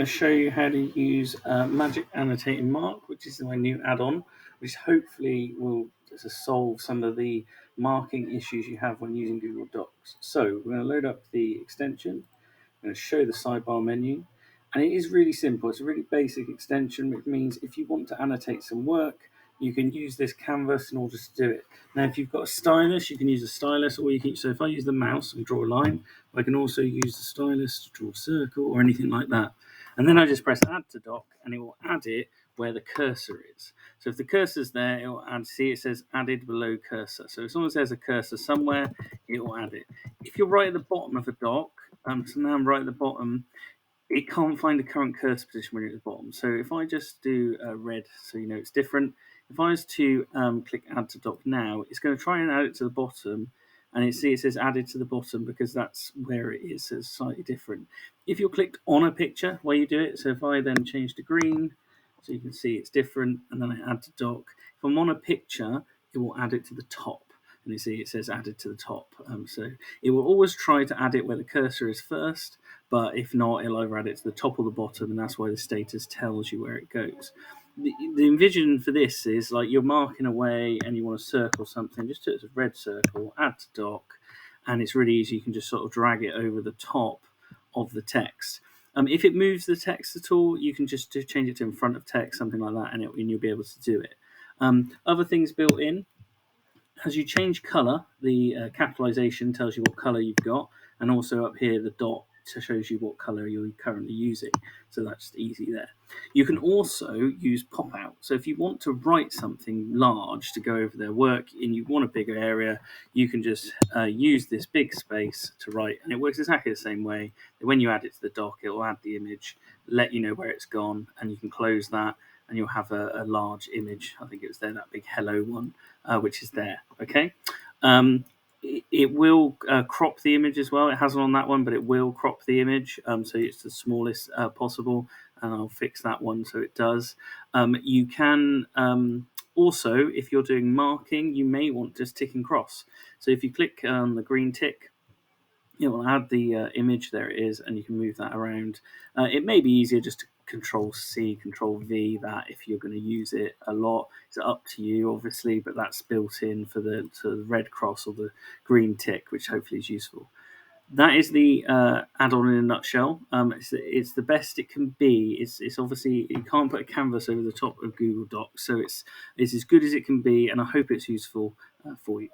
show you how to use Magic Annotate and Mark, which is my new add-on, which hopefully will solve some of the marking issues you have when using Google Docs. So we're going to load up the extension. I'm going to show the sidebar menu, and it is really simple. It's a really basic extension, which means if you want to annotate some work, you can use this canvas in order to do it. Now, if you've got a stylus, you can use a stylus, or you can. So if I use the mouse and draw a line, I can also use the stylus to draw a circle or anything like that. And then I just press Add to Doc, and it will add it where the cursor is. So if the cursor's there, it will add. See, it says added below cursor. So as long as there's a cursor somewhere, it will add it. If you're right at the bottom of a doc, so now I'm right at the bottom, it can't find the current cursor position when you're at the bottom. So if I just do red, so you know it's different. If I was to click Add to Doc now, it's going to try and add it to the bottom, and it says added to the bottom because that's where it is. So it's slightly different. If you're clicked on a picture while you do it, so if I then change to green, so you can see it's different, and then I add to Doc. If I'm on a picture, it will add it to the top. And you see it says added to the top. So it will always try to add it where the cursor is first, but if not, it'll either add it to the top or the bottom, and that's why the status tells you where it goes. The envision for this is like you're marking away and you want to circle something, just do it as a red circle, add to Doc, and it's really easy. You can just sort of drag it over the top of the text. If it moves the text at all, you can just change it to in front of text, something like that, and you'll be able to do it. Other things built in, as you change color, the capitalization tells you what color you've got, and also up here the dot shows you what color you're currently using. So that's easy there. You can also use pop out. So if you want to write something large to go over their work and you want a bigger area, you can just use this big space to write, and it works exactly the same way. When you add it to the doc, it will add the image, let you know where it's gone, and you can close that, and you'll have a large image. I think it was there, that big hello one, which is there. Okay. It will crop the image as well. It hasn't on that one, but it will crop the image, so it's the smallest possible, and I'll fix that one so it does. You can also, if you're doing marking, you may want just tick and cross. So if you click on the green tick, it will add the image. There it is, and you can move that around. It may be easier just to Control C, Control V that if you're going to use it a lot. It's up to you, obviously, but that's built in for the red cross or the green tick, which hopefully is useful. That is the add-on in a nutshell. It's the best it can be. It's obviously, you can't put a canvas over the top of Google Docs, so it's as good as it can be, and I hope it's useful for you.